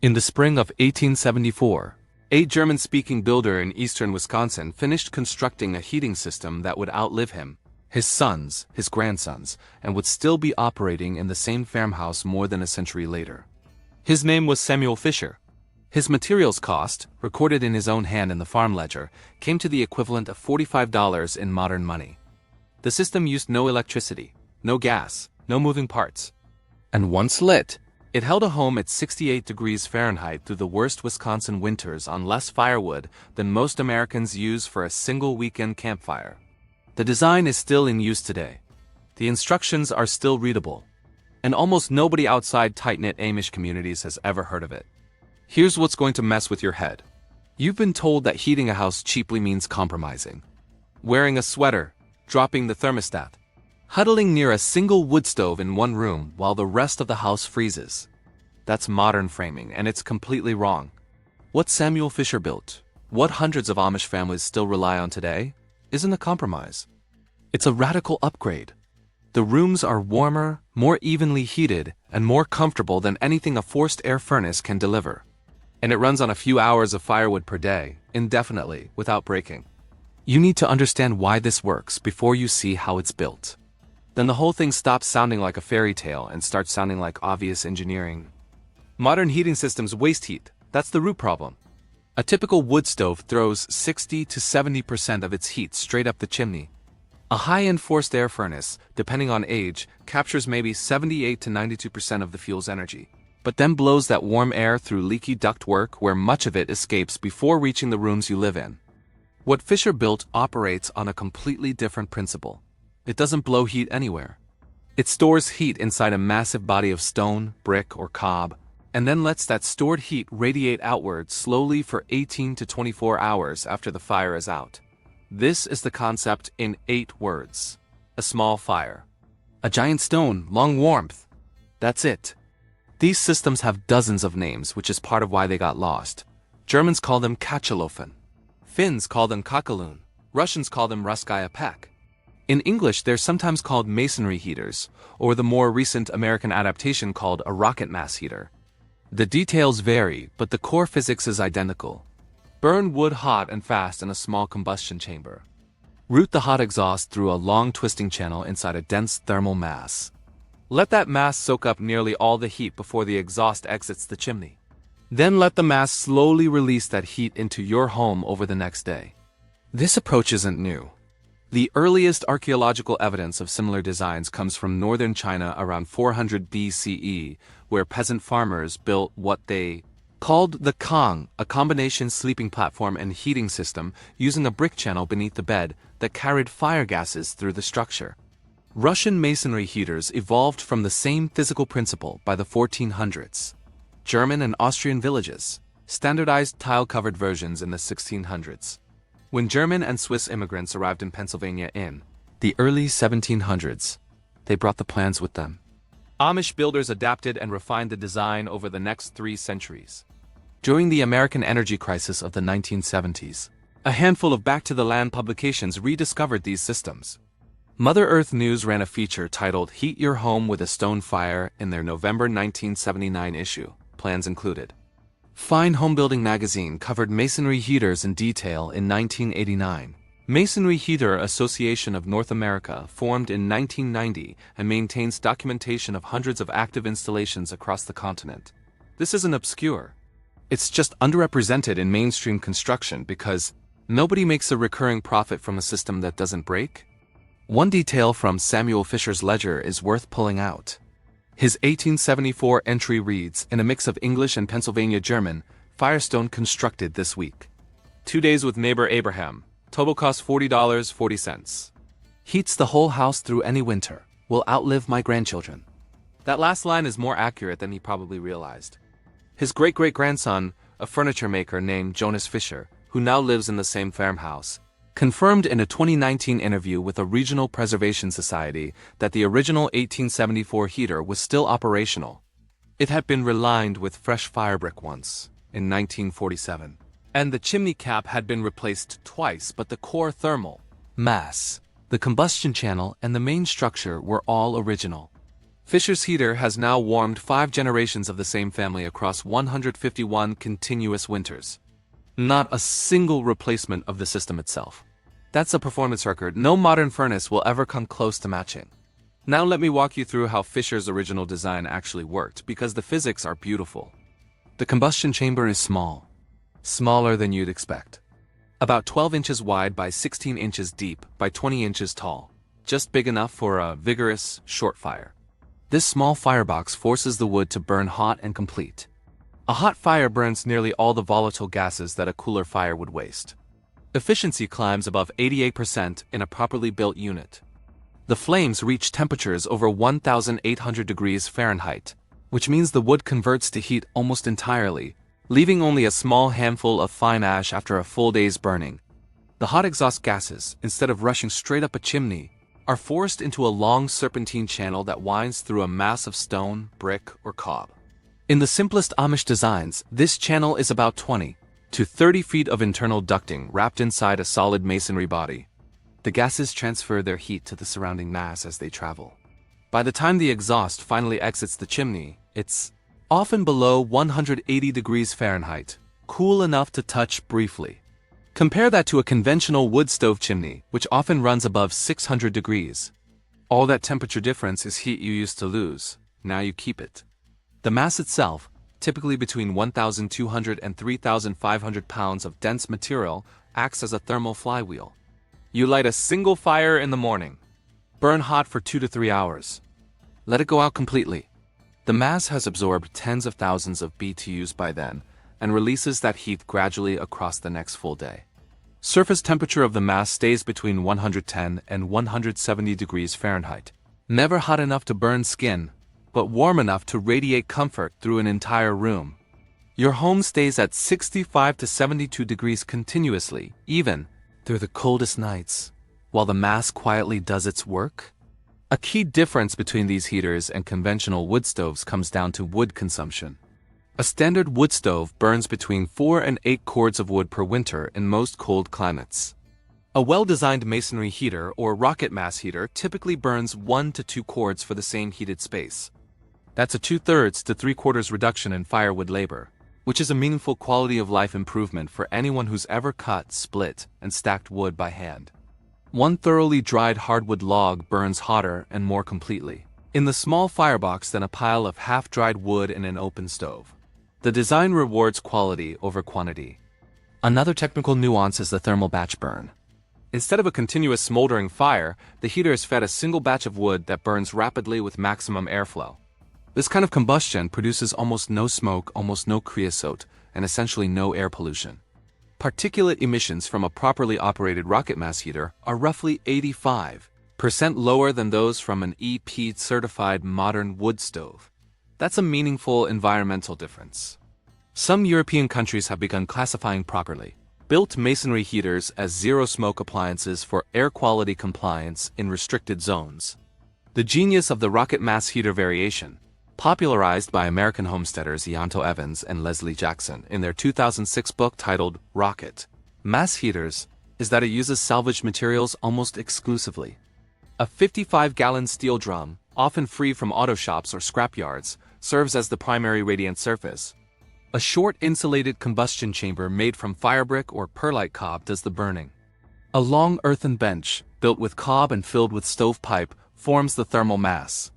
In the spring of 1874, a German-speaking builder in eastern Wisconsin finished constructing a heating system that would outlive him, his sons, his grandsons, and would still be operating in the same farmhouse more than a century later. His name was Samuel Fisher. His materials cost, recorded in his own hand in the farm ledger, came to the equivalent of $45 in modern money. The system used no electricity, no gas, no moving parts. And once lit, it held a home at 68 degrees Fahrenheit through the worst Wisconsin winters on less firewood than most Americans use for a single weekend campfire. The design is still in use today. The instructions are still readable, and almost nobody outside tight-knit Amish communities has ever heard of it. Here's what's going to mess with your head. You've been told that heating a house cheaply means compromising. Wearing a sweater, dropping the thermostat, huddling near a single wood stove in one room while the rest of the house freezes. That's modern framing, and it's completely wrong. What Samuel Fisher built, what hundreds of Amish families still rely on today, isn't a compromise. It's a radical upgrade. The rooms are warmer, more evenly heated, and more comfortable than anything a forced air furnace can deliver. And it runs on a few hours of firewood per day, indefinitely, without breaking. You need to understand why this works before you see how it's built. Then the whole thing stops sounding like a fairy tale and starts sounding like obvious engineering. Modern heating systems waste heat. That's the root problem. A typical wood stove throws 60 to 70% of its heat straight up the chimney. A high-end forced air furnace, depending on age, captures maybe 78 to 92% of the fuel's energy, but then blows that warm air through leaky ductwork where much of it escapes before reaching the rooms you live in. What Fisher built operates on a completely different principle. It doesn't blow heat anywhere. It stores heat inside a massive body of stone, brick, or cob, and then lets that stored heat radiate outward slowly for 18 to 24 hours after the fire is out. This is the concept in 8 words. A small fire. A giant stone, long warmth. That's it. These systems have dozens of names, which is part of why they got lost. Germans call them Kachelofen. Finns call them Kakaloon. Russians call them Ruskaya Pek. In English, they're sometimes called masonry heaters, or the more recent American adaptation called a rocket mass heater. The details vary, but the core physics is identical. Burn wood hot and fast in a small combustion chamber. Route the hot exhaust through a long twisting channel inside a dense thermal mass. Let that mass soak up nearly all the heat before the exhaust exits the chimney. Then let the mass slowly release that heat into your home over the next day. This approach isn't new. The earliest archaeological evidence of similar designs comes from northern China around 400 BCE, where peasant farmers built what they called the Kang, a combination sleeping platform and heating system using a brick channel beneath the bed that carried fire gases through the structure. Russian masonry heaters evolved from the same physical principle by the 1400s. German and Austrian villages, standardized tile-covered versions in the 1600s. When German and Swiss immigrants arrived in Pennsylvania in the early 1700s, they brought the plans with them. Amish builders adapted and refined the design over the next 3 centuries. During the American energy crisis of the 1970s, a handful of back-to-the-land publications rediscovered these systems. Mother Earth News ran a feature titled "Heat Your Home with a Stone Fire" in their November 1979 issue, plans included. Fine Home Building magazine covered masonry heaters in detail in 1989. Masonry Heater Association of North America formed in 1990 and maintains documentation of hundreds of active installations across the continent. This isn't obscure. It's just underrepresented in mainstream construction because nobody makes a recurring profit from a system that doesn't break. One detail from Samuel Fisher's ledger is worth pulling out. His 1874 entry reads, in a mix of English and Pennsylvania German, "Firestone constructed this week. 2 days with neighbor Abraham. Total cost $40.40. Heats the whole house through any winter. Will outlive my grandchildren." That last line is more accurate than he probably realized. His great-great-grandson, a furniture maker named Jonas Fisher, who now lives in the same farmhouse, confirmed in a 2019 interview with a regional preservation society that the original 1874 heater was still operational. It had been relined with fresh fire brick once, in 1947. And the chimney cap had been replaced twice, but the core thermal mass, the combustion channel, and the main structure were all original. Fisher's heater has now warmed 5 generations of the same family across 151 continuous winters. Not a single replacement of the system itself. That's a performance record no modern furnace will ever come close to matching. Now let me walk you through how Fisher's original design actually worked, because the physics are beautiful. The combustion chamber is small. Smaller than you'd expect. About 12 inches wide by 16 inches deep by 20 inches tall. Just big enough for a vigorous, short fire. This small firebox forces the wood to burn hot and complete. A hot fire burns nearly all the volatile gases that a cooler fire would waste. Efficiency climbs above 88% in a properly built unit. The flames reach temperatures over 1,800 degrees Fahrenheit, which means the wood converts to heat almost entirely, leaving only a small handful of fine ash after a full day's burning. The hot exhaust gases, instead of rushing straight up a chimney, are forced into a long serpentine channel that winds through a mass of stone, brick, or cob. In the simplest Amish designs, this channel is about 20 to 30 feet of internal ducting wrapped inside a solid masonry body. The gases transfer their heat to the surrounding mass as they travel. By the time the exhaust finally exits the chimney, it's often below 180 degrees Fahrenheit, cool enough to touch briefly. Compare that to a conventional wood stove chimney, which often runs above 600 degrees. All that temperature difference is heat you used to lose. Now you keep it. The mass itself, typically between 1,200 and 3,500 pounds of dense material, acts as a thermal flywheel. You light a single fire in the morning. Burn hot for 2 to 3 hours. Let it go out completely. The mass has absorbed tens of thousands of BTUs by then, and releases that heat gradually across the next full day. Surface temperature of the mass stays between 110 and 170 degrees Fahrenheit. Never hot enough to burn skin, but warm enough to radiate comfort through an entire room. Your home stays at 65 to 72 degrees continuously, even through the coldest nights, while the mass quietly does its work. A key difference between these heaters and conventional wood stoves comes down to wood consumption. A standard wood stove burns between 4 and 8 cords of wood per winter in most cold climates. A well-designed masonry heater or rocket mass heater typically burns 1 to 2 cords for the same heated space. That's a 2/3 to 3/4 reduction in firewood labor, which is a meaningful quality of life improvement for anyone who's ever cut, split, and stacked wood by hand. One thoroughly dried hardwood log burns hotter and more completely in the small firebox than a pile of half-dried wood in an open stove. The design rewards quality over quantity. Another technical nuance is the thermal batch burn. Instead of a continuous smoldering fire, the heater is fed a single batch of wood that burns rapidly with maximum airflow. This kind of combustion produces almost no smoke, almost no creosote, and essentially no air pollution. Particulate emissions from a properly operated rocket mass heater are roughly 85% lower than those from an EP-certified modern wood stove. That's a meaningful environmental difference. Some European countries have begun classifying properly built masonry heaters as zero-smoke appliances for air quality compliance in restricted zones. The genius of the rocket mass heater variation, popularized by American homesteaders Ianto Evans and Leslie Jackson in their 2006 book titled Rocket Mass Heaters, is that it uses salvaged materials almost exclusively. A 55-gallon steel drum, often free from auto shops or scrapyards, serves as the primary radiant surface. A short insulated combustion chamber made from firebrick or perlite cob does the burning. A long earthen bench, built with cob and filled with stovepipe, forms the thermal mass.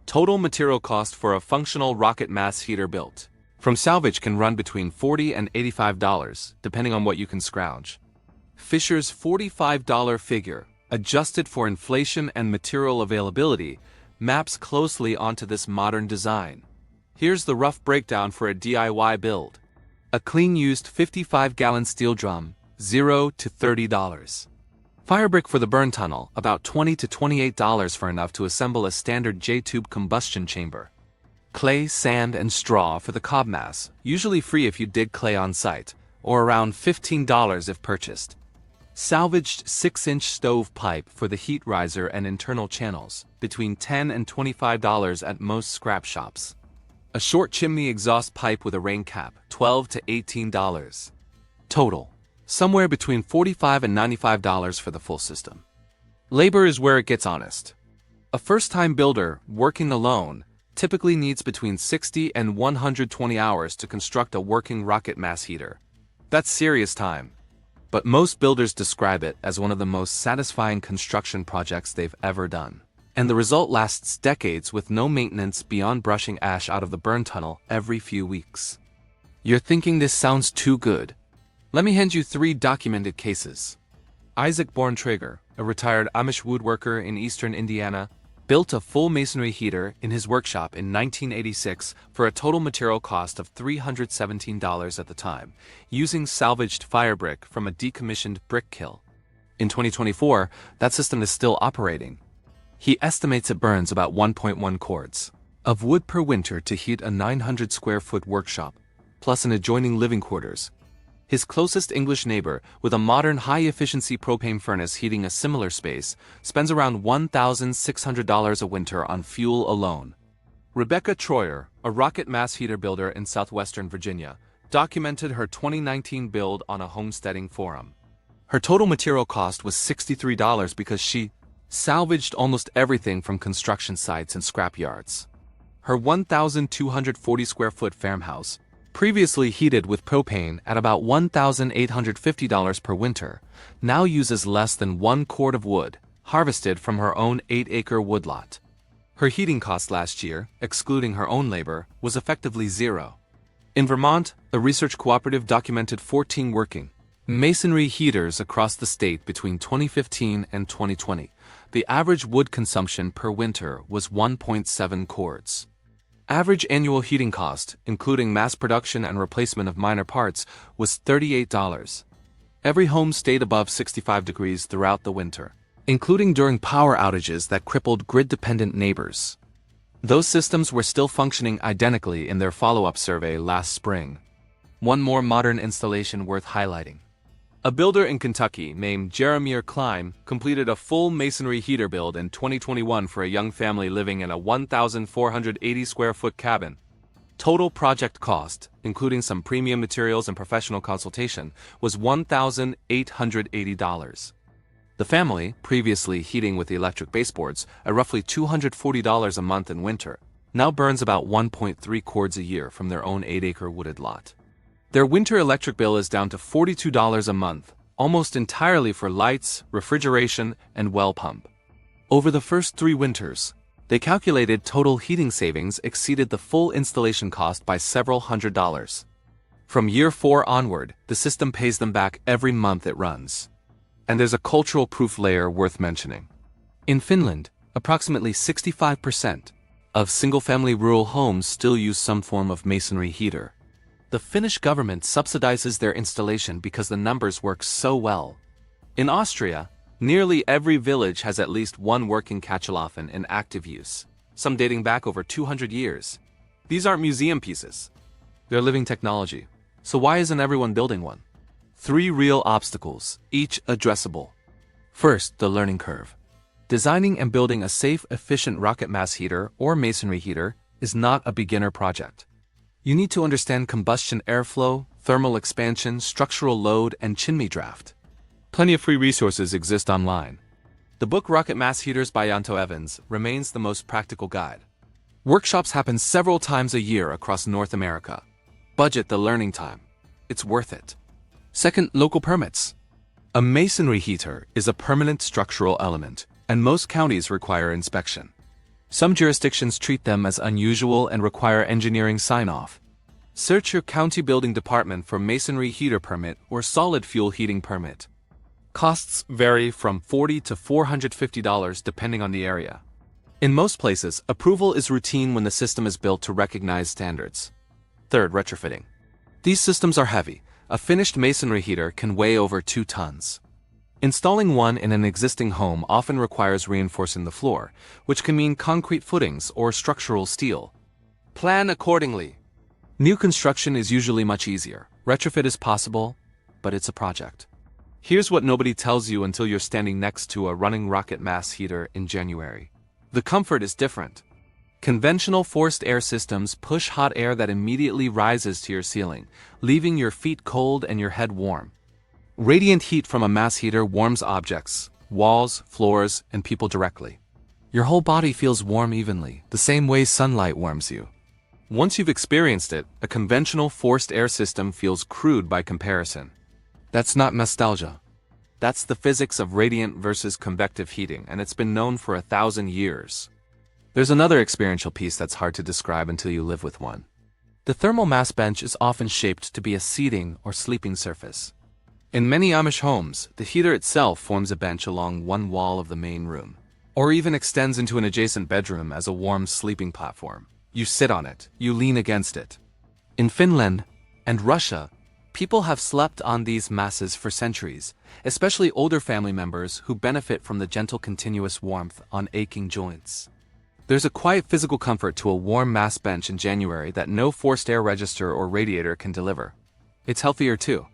Total material cost for a functional rocket mass heater built from salvage can run between $40 and $85, depending on what you can scrounge. Fisher's $45 figure, adjusted for inflation and material availability, maps closely onto this modern design. Here's the rough breakdown for a DIY build. A clean used 55-gallon steel drum, $0 to $30. Firebrick for the burn tunnel, about $20 to $28 for enough to assemble a standard J-tube combustion chamber. Clay, sand, and straw for the cob mass, usually free if you dig clay on site, or around $15 if purchased. Salvaged 6-inch stove pipe for the heat riser and internal channels, between $10 and $25 at most scrap shops. A short chimney exhaust pipe with a rain cap, $12 to $18. Total, somewhere between $45 and $95 for the full system. Labor is where it gets honest. A first-time builder, working alone, typically needs between 60 and 120 hours to construct a working rocket mass heater. That's serious time. But most builders describe it as one of the most satisfying construction projects they've ever done. And the result lasts decades with no maintenance beyond brushing ash out of the burn tunnel every few weeks. You're thinking this sounds too good. Let me hand you 3 documented cases. Isaac Borntrager, a retired Amish woodworker in eastern Indiana, built a full masonry heater in his workshop in 1986 for a total material cost of $317 at the time, using salvaged fire brick from a decommissioned brick kiln. In 2024, that system is still operating. He estimates it burns about 1.1 cords of wood per winter to heat a 900 square foot workshop, plus an adjoining living quarters. His closest English neighbor, with a modern high-efficiency propane furnace heating a similar space, spends around $1,600 a winter on fuel alone. Rebecca Troyer, a rocket mass heater builder in southwestern Virginia, documented her 2019 build on a homesteading forum. Her total material cost was $63 because she salvaged almost everything from construction sites and scrap yards. Her 1,240 square foot farmhouse, previously heated with propane at about $1,850 per winter, now uses less than 1 cord of wood, harvested from her own 8-acre woodlot. Her heating cost last year, excluding her own labor, was effectively zero. In Vermont, a research cooperative documented 14 working masonry heaters across the state between 2015 and 2020. The average wood consumption per winter was 1.7 cords. Average annual heating cost, including mass production and replacement of minor parts, was $38. Every home stayed above 65 degrees throughout the winter, including during power outages that crippled grid-dependent neighbors. Those systems were still functioning identically in their follow-up survey last spring. One more modern installation worth highlighting. A builder in Kentucky named Jeremiah Klein completed a full masonry heater build in 2021 for a young family living in a 1,480 square foot cabin. Total project cost, including some premium materials and professional consultation, was $1,880. The family, previously heating with the electric baseboards at roughly $240 a month in winter, now burns about 1.3 cords a year from their own 8-acre wooded lot. Their winter electric bill is down to $42 a month, almost entirely for lights, refrigeration, and well pump. Over the first 3 winters, they calculated total heating savings exceeded the full installation cost by several $100s. From year 4 onward, the system pays them back every month it runs. And there's a cultural proof layer worth mentioning. In Finland, approximately 65% of single-family rural homes still use some form of masonry heater. The Finnish government subsidizes their installation because the numbers work so well. In Austria, nearly every village has at least one working Kachelofen in active use, some dating back over 200 years. These aren't museum pieces. They're living technology. So why isn't everyone building one? 3 real obstacles, each addressable. First, the learning curve. Designing and building a safe, efficient rocket mass heater or masonry heater is not a beginner project. You need to understand combustion airflow, thermal expansion, structural load, and chimney draft. Plenty of free resources exist online. The book Rocket Mass Heaters by Yanto Evans remains the most practical guide. Workshops happen several times a year across North America. Budget the learning time. It's worth it. Second, local permits. A masonry heater is a permanent structural element, and most counties require inspection. Some jurisdictions treat them as unusual and require engineering sign-off. Search your county building department for masonry heater permit or solid fuel heating permit. Costs vary from $40 to $450 depending on the area. In most places, approval is routine when the system is built to recognize standards. Third, retrofitting. These systems are heavy. A finished masonry heater can weigh over 2 tons. Installing one in an existing home often requires reinforcing the floor, which can mean concrete footings or structural steel. Plan accordingly. New construction is usually much easier. Retrofit is possible, but it's a project. Here's what nobody tells you until you're standing next to a running rocket mass heater in January. The comfort is different. Conventional forced air systems push hot air that immediately rises to your ceiling, leaving your feet cold and your head warm. Radiant heat from a mass heater warms objects, walls, floors, and people directly. Your whole body feels warm evenly, the same way sunlight warms you. Once you've experienced it, a conventional forced air system feels crude by comparison. That's not nostalgia. That's the physics of radiant versus convective heating, and it's been known for 1,000 years. There's another experiential piece that's hard to describe until you live with one. The thermal mass bench is often shaped to be a seating or sleeping surface. In many Amish homes, the heater itself forms a bench along one wall of the main room, or even extends into an adjacent bedroom as a warm sleeping platform. You sit on it, you lean against it. In Finland and Russia, people have slept on these masses for centuries, especially older family members who benefit from the gentle continuous warmth on aching joints. There's a quiet physical comfort to a warm mass bench in January that no forced air register or radiator can deliver. It's healthier too.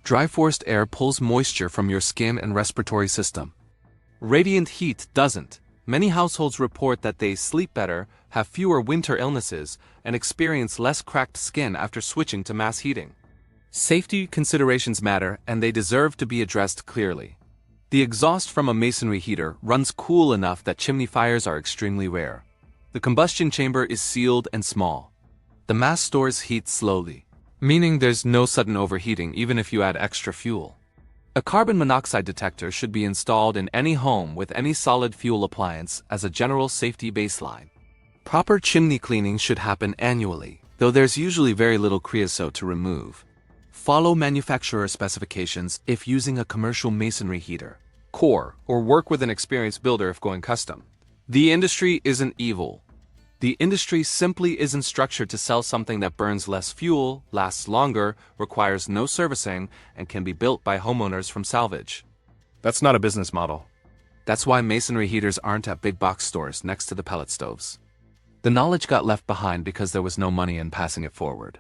Dry forced air pulls moisture from your skin and respiratory system. Radiant heat doesn't. Many households report that they sleep better, have fewer winter illnesses, and experience less cracked skin after switching to mass heating. Safety considerations matter, and they deserve to be addressed clearly. The exhaust from a masonry heater runs cool enough that chimney fires are extremely rare. The combustion chamber is sealed and small. The mass stores heat slowly, meaning there's no sudden overheating even if you add extra fuel. A carbon monoxide detector should be installed in any home with any solid fuel appliance as a general safety baseline. Proper chimney cleaning should happen annually, though there's usually very little creosote to remove. Follow manufacturer specifications if using a commercial masonry heater, core, or work with an experienced builder if going custom. The industry isn't evil. The industry simply isn't structured to sell something that burns less fuel, lasts longer, requires no servicing, and can be built by homeowners from salvage. That's not a business model. That's why masonry heaters aren't at big box stores next to the pellet stoves. The knowledge got left behind because there was no money in passing it forward.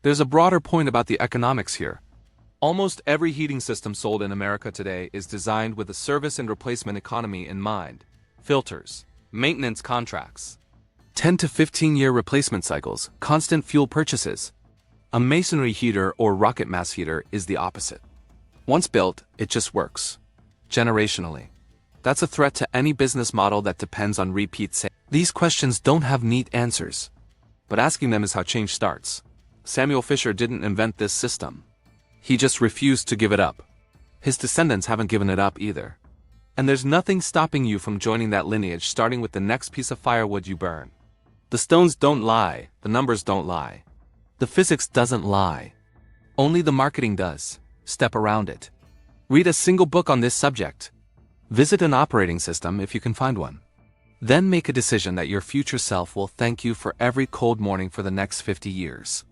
There's a broader point about the economics here. Almost every heating system sold in America today is designed with a service and replacement economy in mind. Filters, maintenance contracts, 10 to 15-year replacement cycles, constant fuel purchases. A masonry heater or rocket mass heater is the opposite. Once built, it just works. Generationally. That's a threat to any business model that depends on repeat sales. These questions don't have neat answers, but asking them is how change starts. Samuel Fisher didn't invent this system. He just refused to give it up. His descendants haven't given it up either. And there's nothing stopping you from joining that lineage, starting with the next piece of firewood you burn. The stones don't lie, the numbers don't lie. The physics doesn't lie. Only the marketing does. Step around it. Read a single book on this subject. Visit an operating system if you can find one. Then make a decision that your future self will thank you for every cold morning for the next 50 years.